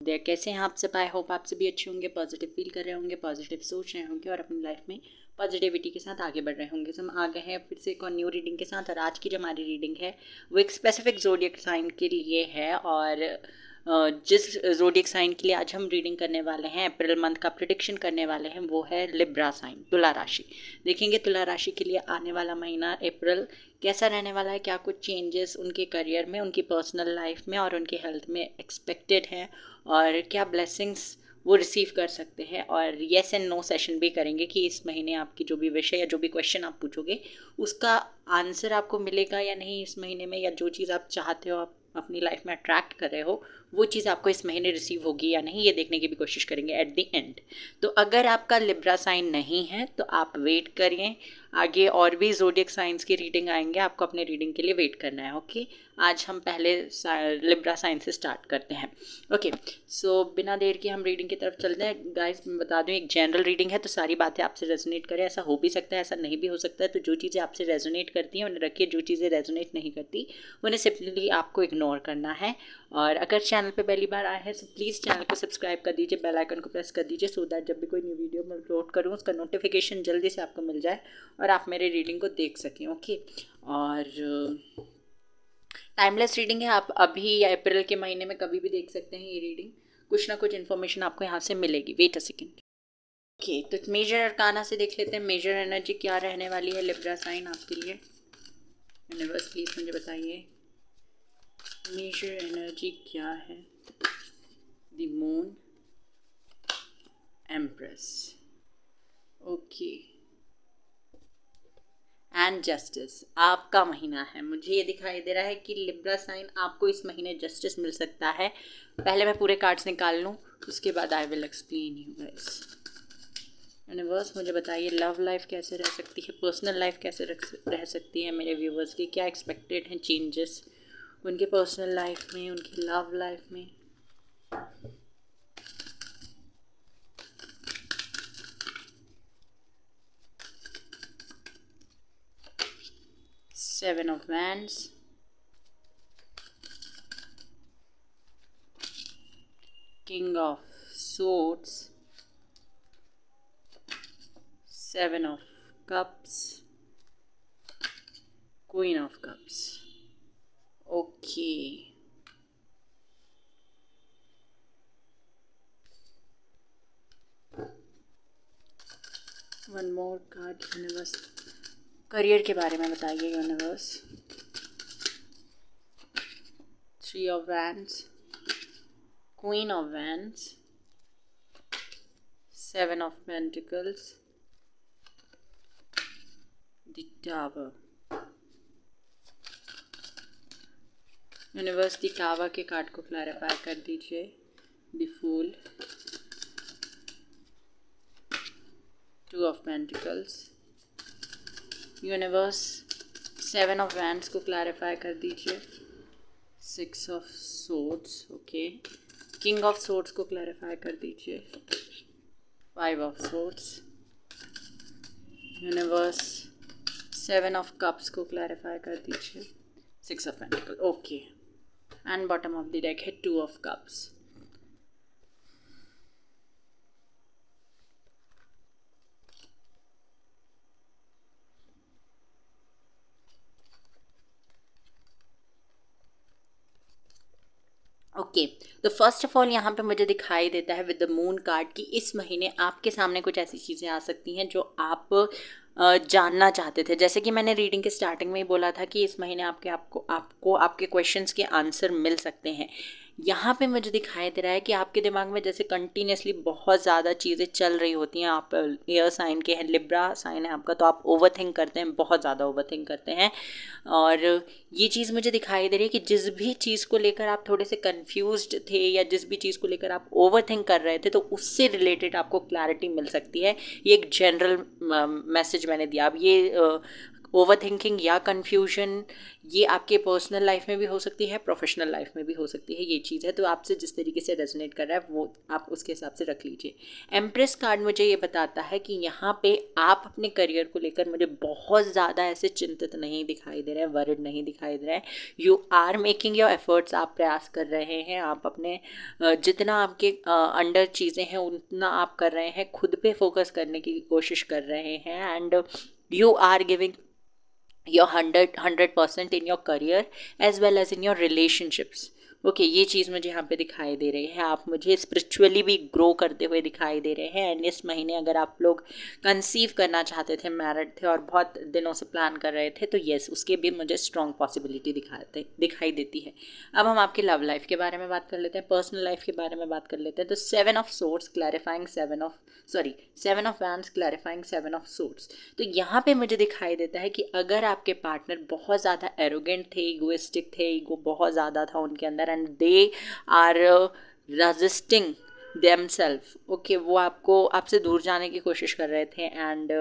There. कैसे हैं आप सब? आई होप आप सभी अच्छे होंगे, पॉजिटिव फील कर रहे होंगे, पॉजिटिव सोच रहे होंगे और अपनी लाइफ में पॉजिटिविटी के साथ आगे बढ़ रहे होंगे। हम आ गए हैं फिर से एक और न्यू रीडिंग के साथ, और आज की जो हमारी रीडिंग है वो एक स्पेसिफिक ज़ोडिएक साइन के लिए है। और जिस ज़ोडिएक साइन के लिए आज हम रीडिंग करने वाले हैं, अप्रैल मंथ का प्रेडिक्शन करने वाले हैं, वो है लिब्रा साइन, तुला राशि। देखेंगे तुला राशि के लिए आने वाला महीना अप्रैल कैसा रहने वाला है, क्या कुछ चेंजेस उनके करियर में, उनकी पर्सनल लाइफ में और उनकी हेल्थ में एक्सपेक्टेड है, और क्या ब्लेसिंग्स वो रिसीव कर सकते हैं। और येस एंड नो सेशन भी करेंगे कि इस महीने आपकी जो भी विषय या जो भी क्वेश्चन आप पूछोगे उसका आंसर आपको मिलेगा या नहीं इस महीने में, या जो चीज़ आप चाहते हो, आप अपनी लाइफ में अट्रैक्ट कर रहे हो, वो चीज़ आपको इस महीने रिसीव होगी या नहीं, ये देखने की भी कोशिश करेंगे एट द एंड। तो अगर आपका लिब्रा साइन नहीं है तो आप वेट करिए, आगे और भी ज़ोडिएक साइंस की रीडिंग आएंगे, आपको अपने रीडिंग के लिए वेट करना है। ओके, आज हम पहले लिब्रा साइन से स्टार्ट करते हैं। ओके, सो बिना देर के हम रीडिंग की तरफ चलते हैं। गाइस मैं बता दूं, एक जनरल रीडिंग है तो सारी बातें आपसे रेजोनेट करें, ऐसा हो भी सकता है, ऐसा नहीं भी हो सकता है। तो जो चीज़ें आपसे रेजोनेट करती हैं उन्हें रखिए, जो चीज़ें रेजोनेट नहीं करती उन्हें सिंपली आपको इग्नोर करना है। और अगर चैनल पे पहली बार आए हैं तो प्लीज़ चैनल को सब्सक्राइब कर दीजिए, बेल आइकन को प्रेस कर दीजिए, सो दैट जब भी कोई न्यू वीडियो मैं अपलोड करूँ उसका नोटिफिकेशन जल्दी से आपको मिल जाए और आप मेरे रीडिंग को देख सकें। ओके, और टाइमलेस रीडिंग है, आप अभी या अप्रैल के महीने में कभी भी देख सकते हैं ये रीडिंग, कुछ ना कुछ इन्फॉर्मेशन आपको यहाँ से मिलेगी। Wait a second. ओके, तो मेजर अरकाना से देख लेते हैं मेजर एनर्जी क्या रहने वाली है लिब्रा साइन आपके लिए। यूनिवर्स प्लीज मुझे बताइए मेजर एनर्जी क्या है। The moon, empress, okay, and justice आपका महीना है। मुझे ये दिखाई दे रहा है कि लिब्रा साइन आपको इस महीने जस्टिस मिल सकता है। पहले मैं पूरे कार्ड्स निकाल लूँ, उसके बाद I will explain you guys. Universe मुझे बताइए लव लाइफ कैसे रह सकती है, पर्सनल लाइफ कैसे रह सकती है मेरे व्यूवर्स की, क्या एक्सपेक्टेड हैं चेंजेस उनके पर्सनल लाइफ में, उनकी लव लाइफ में। Seven of Wands, King of Swords, Seven of Cups, Queen of Cups. Okay. One more card, universe career के बारे में बताइए universe. Three of Wands, Queen of Wands, Seven of Pentacles, the Tower. Universe the tower के card को clarify कर दीजिए। The fool, two of pentacles. Universe seven of wands को clarify कर दीजिए। Six of swords, okay. King of swords को clarify कर दीजिए। Five of swords. Universe seven of cups को क्लैरिफाई कर दीजिए। Six of pentacle, okay. And bottom of the deck है टू ऑफ कप्स। ओके, तो फर्स्ट ऑफ ऑल यहाँ पे मुझे दिखाई देता है विद द मून कार्ड कि इस महीने आपके सामने कुछ ऐसी चीज़ें आ सकती हैं जो आप जानना चाहते थे। जैसे कि मैंने रीडिंग के स्टार्टिंग में ही बोला था कि इस महीने आपको आपके क्वेश्चंस के आंसर मिल सकते हैं। यहाँ पे मुझे दिखाई दे रहा है कि आपके दिमाग में जैसे कंटिन्यूसली बहुत ज़्यादा चीज़ें चल रही होती हैं। आप एयर साइन के हैं, लिब्रा साइन है आपका, तो आप ओवर थिंक करते हैं, बहुत ज़्यादा ओवर थिंक करते हैं। और ये चीज़ मुझे दिखाई दे रही है कि जिस भी चीज़ को लेकर आप थोड़े से कंफ्यूज्ड थे या जिस भी चीज़ को लेकर आप ओवर थिंक कर रहे थे, तो उससे रिलेटेड आपको क्लैरिटी मिल सकती है। ये एक जनरल मैसेज मैंने दिया। अब ये ओवरथिंकिंग या कन्फ्यूजन, ये आपके पर्सनल लाइफ में भी हो सकती है, प्रोफेशनल लाइफ में भी हो सकती है, ये चीज़ है। तो आपसे जिस तरीके से रेजोनेट कर रहा है वो आप उसके हिसाब से रख लीजिए। एम्प्रेस कार्ड मुझे ये बताता है कि यहाँ पे आप अपने करियर को लेकर मुझे बहुत ज़्यादा ऐसे चिंतित नहीं दिखाई दे रहे हैं, वरिड नहीं दिखाई दे रहे हैं। You are making your efforts, आप प्रयास कर रहे हैं, आप अपने जितना आपके अंडर चीज़ें हैं उतना आप कर रहे हैं, खुद पे फोकस करने की कोशिश कर रहे हैं, and you are giving your 100% in your career as well as in your relationships. Okay ये चीज़ मुझे यहाँ पे दिखाई दे रही है। आप मुझे स्पिरिचुअली भी ग्रो करते हुए दिखाई दे रहे हैं। एंड इस महीने अगर आप लोग कंसीव करना चाहते थे, मैरिड थे और बहुत दिनों से प्लान कर रहे थे, तो येस उसके भी मुझे स्ट्रॉन्ग पॉसिबिलिटी दिखाई देती है। अब हम आपकी लव लाइफ के बारे में बात कर लेते हैं, पर्सनल लाइफ के बारे में बात कर लेते हैं। तो 7 of swords clarifying 7 of wands clarifying 7 of swords. तो यहाँ पे मुझे दिखाई देता है कि अगर आपके पार्टनर बहुत ज़्यादा एरोगेंट थे, इगोइस्टिक थे, ईगो बहुत ज़्यादा था उनके अंदर, and they are resisting themselves, okay वो आपसे दूर जाने की कोशिश कर रहे थे, एंड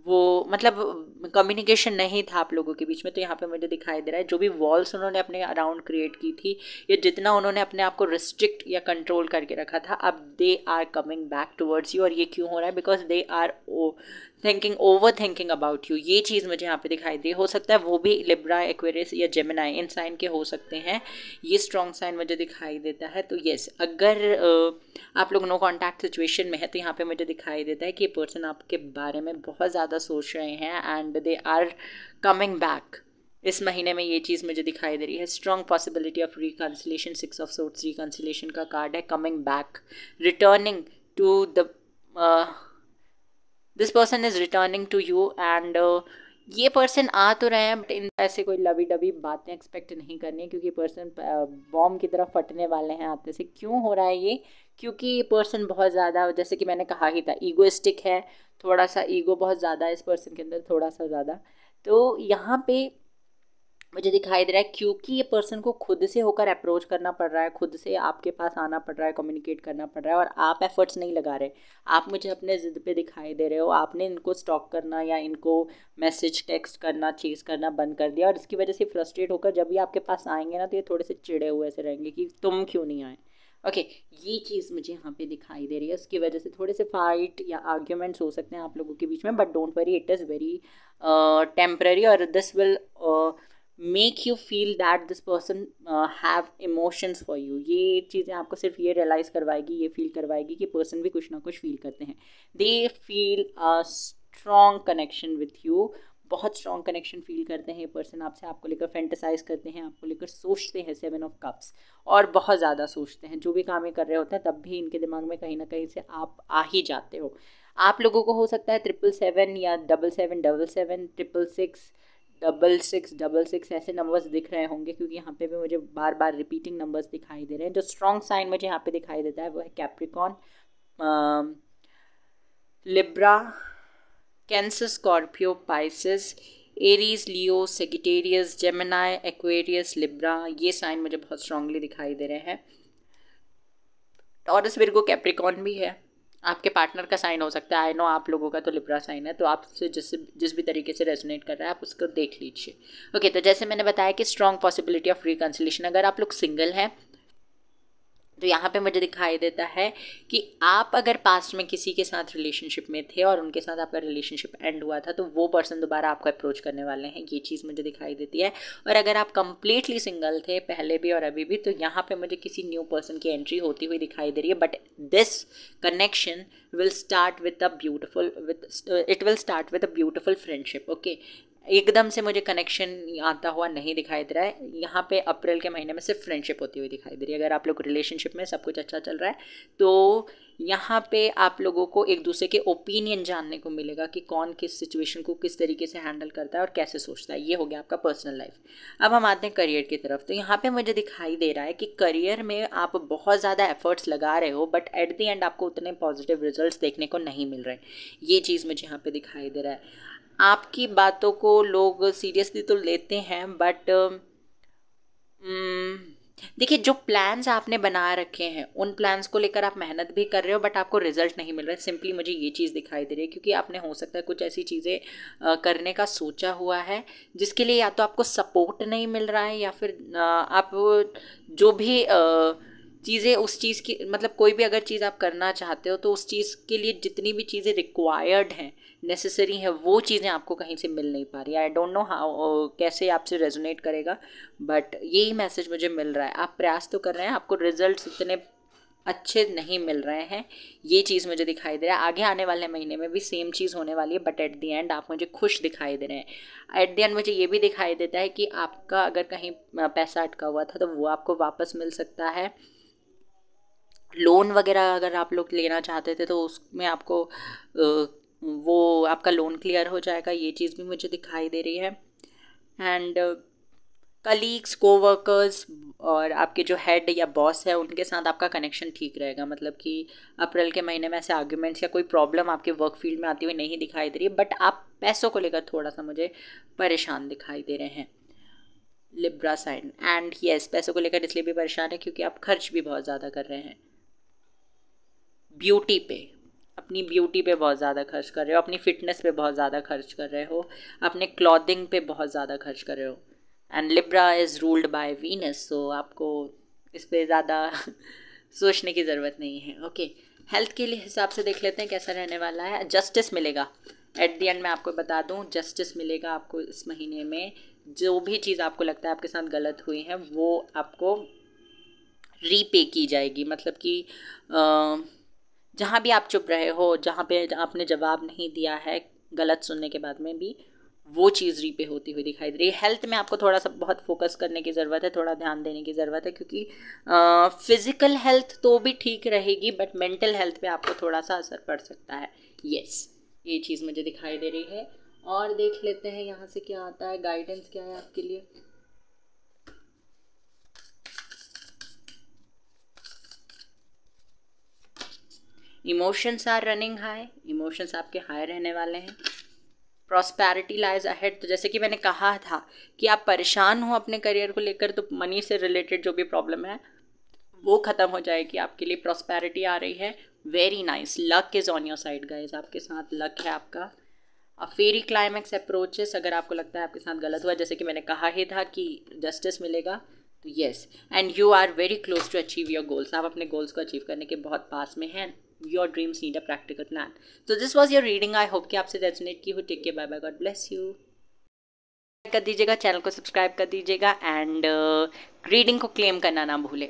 वो मतलब कम्युनिकेशन नहीं था आप लोगों के बीच में। तो यहाँ पे मुझे दिखाई दे रहा है जो भी वॉल्स उन्होंने अपने अराउंड क्रिएट की थी, या जितना उन्होंने अपने आप को रिस्ट्रिक्ट या कंट्रोल करके रखा था, अब they are coming back towards you. और ये क्यों हो रहा है? Because they are overthinking about you. ये चीज़ मुझे यहाँ पे दिखाई दे। हो सकता है वो भी लिब्रा, एक्वेरियस या जेमिनाई इन साइन के हो सकते हैं। ये स्ट्रॉन्ग साइन मुझे दिखाई देता है। तो येस, अगर आप लोग नो कॉन्टैक्ट सिचुएशन में है तो यहाँ पे मुझे दिखाई देता है कि ये पर्सन आपके बारे में बहुत ज़्यादा सोच रहे हैं, and they are coming back. इस महीने में ये चीज़ मुझे दिखाई दे रही है। Strong possibility of reconciliation, 6 of swords reconciliation का कार्ड है। Coming back, returning to the this person is returning to you, and ये पर्सन आ तो रहे हैं, बट इन ऐसे कोई लवी डबी बातें एक्सपेक्ट नहीं करनी है, क्योंकि पर्सन बॉम्ब की तरफ फटने वाले हैं आते से। क्यों हो रहा है ये? क्योंकि ये पर्सन बहुत ज़्यादा, जैसे कि मैंने कहा ही था, ईगोइस्टिक है, थोड़ा सा ईगो बहुत ज़्यादा है इस पर्सन के अंदर, थोड़ा सा ज़्यादा। तो यहाँ पे मुझे दिखाई दे रहा है क्योंकि ये पर्सन को खुद से होकर अप्रोच करना पड़ रहा है, खुद से आपके पास आना पड़ रहा है, कम्युनिकेट करना पड़ रहा है, और आप एफर्ट्स नहीं लगा रहे। आप मुझे अपने ज़िद पे दिखाई दे रहे हो। आपने इनको स्टॉक करना या इनको मैसेज टेक्स्ट करना, चीज़ करना बंद कर दिया, और इसकी वजह से फ्रस्ट्रेट होकर जब भी आपके पास आएंगे ना, तो ये थोड़े से चिड़े हुए से रहेंगे कि तुम क्यों नहीं आए। ओके ये चीज़ मुझे यहाँ पे दिखाई दे रही है। उसकी वजह से थोड़े से फाइट या आर्ग्यूमेंट्स हो सकते हैं आप लोगों के बीच में, but don't worry, it is very temporary, और this will make you feel that this person have emotions for you. ये चीज़ें आपको सिर्फ ये रियलाइज़ करवाएगी, ये फील करवाएगी कि पर्सन भी कुछ ना कुछ फील करते हैं। They feel a strong connection with you, बहुत स्ट्रॉन्ग कनेक्शन फील करते हैं ये पर्सन आपसे, आपको लेकर फैंटेसाइज करते हैं, आपको लेकर सोचते हैं, 7 ऑफ कप्स, और बहुत ज़्यादा सोचते हैं। जो भी काम ये कर रहे होते हैं तब भी इनके दिमाग में कहीं ना कहीं से आप आ ही जाते हो। आप लोगों को हो सकता है 777 या 7777, 666, 6666 ऐसे नंबर्स दिख रहे होंगे, क्योंकि यहाँ पे भी मुझे बार बार रिपीटिंग नंबर्स दिखाई दे रहे हैं। जो स्ट्रॉन्ग साइन मुझे यहाँ पे दिखाई देता है वो है Capricorn, Libra, Cancer, Scorpio, Pisces, Aries, Leo, Sagittarius, Gemini, Aquarius, Libra. ये साइन मुझे बहुत स्ट्रांगली दिखाई दे रहे हैं। टॉरस, विर्गो, कैप्रिकॉन भी है। आपके पार्टनर का साइन हो सकता है। आई नो आप लोगों का तो लिब्रा साइन है, तो आपसे जिस भी तरीके से रेजोनेट कर रहा है आप उसको देख लीजिए। ओके तो जैसे मैंने बताया कि स्ट्रॉन्ग पॉसिबिलिटी ऑफ रिकन्सिलेशन। अगर आप लोग सिंगल हैं तो यहाँ पे मुझे दिखाई देता है कि आप अगर पास्ट में किसी के साथ रिलेशनशिप में थे और उनके साथ आपका रिलेशनशिप एंड हुआ था, तो वो पर्सन दोबारा आपको अप्रोच करने वाले हैं। ये चीज़ मुझे दिखाई देती है। और अगर आप कंप्लीटली सिंगल थे पहले भी और अभी भी, तो यहाँ पे मुझे किसी न्यू पर्सन की एंट्री होती हुई दिखाई दे रही है। But this connection will start with it will start with a beautiful friendship. Okay एकदम से मुझे कनेक्शन आता हुआ नहीं दिखाई दे रहा है। यहाँ पे अप्रैल के महीने में सिर्फ फ्रेंडशिप होती हुई दिखाई दे रही है। अगर आप लोग रिलेशनशिप में सब कुछ अच्छा चल रहा है तो यहाँ पे आप लोगों को एक दूसरे के ओपिनियन जानने को मिलेगा कि कौन किस सिचुएशन को किस तरीके से हैंडल करता है और कैसे सोचता है। ये हो गया आपका पर्सनल लाइफ। अब हम आते हैं करियर की तरफ। तो यहाँ पे मुझे दिखाई दे रहा है कि करियर में आप बहुत ज़्यादा एफर्ट्स लगा रहे हो, बट एट द एंड आपको उतने पॉजिटिव रिजल्ट्स देखने को नहीं मिल रहे। ये चीज़ मुझे यहाँ पे दिखाई दे रहा है। आपकी बातों को लोग सीरियसली तो लेते हैं, बट देखिए, जो प्लान्स आपने बना रखे हैं उन प्लान्स को लेकर आप मेहनत भी कर रहे हो, बट आपको रिजल्ट नहीं मिल रहा है। सिंपली मुझे ये चीज़ दिखाई दे रही है, क्योंकि आपने हो सकता है कुछ ऐसी चीज़ें करने का सोचा हुआ है जिसके लिए या तो आपको सपोर्ट नहीं मिल रहा है, या फिर आप जो भी चीज़ें उस चीज़ की, मतलब कोई भी अगर चीज़ आप करना चाहते हो तो उस चीज़ के लिए जितनी भी चीज़ें रिक्वायर्ड हैं, नेसेसरी है, वो चीज़ें आपको कहीं से मिल नहीं पा रही। आई डोंट नो हाउ कैसे आपसे रेजोनेट करेगा, बट यही मैसेज मुझे मिल रहा है। आप प्रयास तो कर रहे हैं, आपको रिजल्ट्स इतने अच्छे नहीं मिल रहे हैं, ये चीज़ मुझे दिखाई दे रहा है। आगे आने वाले महीने में भी सेम चीज़ होने वाली है, बट एट द एंड आप मुझे खुश दिखाई दे रहे हैं। एट द एंड मुझे ये भी दिखाई देता है कि आपका अगर कहीं पैसा अटका हुआ था तो वो आपको वापस मिल सकता है। लोन वगैरह अगर आप लोग लेना चाहते थे तो उसमें आपको वो आपका लोन क्लियर हो जाएगा, ये चीज़ भी मुझे दिखाई दे रही है। एंड कलीग्स, कोवर्कर्स और आपके जो हेड या बॉस है उनके साथ आपका कनेक्शन ठीक रहेगा। मतलब कि अप्रैल के महीने में ऐसे आर्ग्यूमेंट्स या कोई प्रॉब्लम आपके वर्क फील्ड में आती हुई नहीं दिखाई दे रही है, बट आप पैसों को लेकर थोड़ा सा मुझे परेशान दिखाई दे रहे हैं, लिब्रा साइन। एंड यस, पैसों को लेकर इसलिए भी परेशान है क्योंकि आप खर्च भी बहुत ज़्यादा कर रहे हैं ब्यूटी पे, अपनी ब्यूटी पे बहुत ज़्यादा खर्च कर रहे हो, अपनी फिटनेस पे बहुत ज़्यादा खर्च कर रहे हो, अपने क्लॉथिंग पे बहुत ज़्यादा खर्च कर रहे हो। And Libra is ruled by Venus, so आपको इस पर ज़्यादा सोचने की ज़रूरत नहीं है। ओके, हेल्थ के लिए हिसाब से देख लेते हैं कैसा रहने वाला है। जस्टिस मिलेगा एट द एंड, मैं आपको बता दूं, जस्टिस मिलेगा आपको इस महीने में। जो भी चीज़ आपको लगता है आपके साथ गलत हुई है वो आपको रीपे की जाएगी। मतलब कि जहाँ भी आप चुप रहे हो, जहाँ पे आपने जवाब नहीं दिया है गलत सुनने के बाद में भी, वो चीज़ रीपे होती हुई दिखाई दे रही है। हेल्थ में आपको थोड़ा सा बहुत फोकस करने की ज़रूरत है, थोड़ा ध्यान देने की ज़रूरत है, क्योंकि फिज़िकल हेल्थ तो भी ठीक रहेगी बट मेंटल हेल्थ पे आपको थोड़ा सा असर पड़ सकता है। यस, ये चीज़ मुझे दिखाई दे रही है। और देख लेते हैं यहाँ से क्या आता है, गाइडेंस क्या है आपके लिए। Emotions are running high, emotions आपके हाई रहने वाले हैं। प्रॉस्पेरिटी लाइज अहेड, तो जैसे कि मैंने कहा था कि आप परेशान हो अपने करियर को लेकर, तो मनी से रिलेटेड जो भी प्रॉब्लम है वो ख़त्म हो जाएगी, आपके लिए प्रॉस्पेरिटी आ रही है। Very nice, luck is on your side guys, आपके साथ लक है आपका। फेरी क्लाइमैक्स अप्रोचेस, अगर आपको लगता है आपके साथ गलत हुआ, जैसे कि मैंने कहा ही था कि जस्टिस मिलेगा, तो yes. And you are very close to achieve your goals, आप अपने गोल्स को अचीव करने के बहुत पास में हैं। Your dreams need a practical plan. तो this was your reading, I hope कि आपसे रेजोनेट की हो। Take care, bye bye, God bless you. कर दीजिएगा, चैनल को सब्सक्राइब कर दीजिएगा, एंड रीडिंग को क्लेम करना ना भूलें।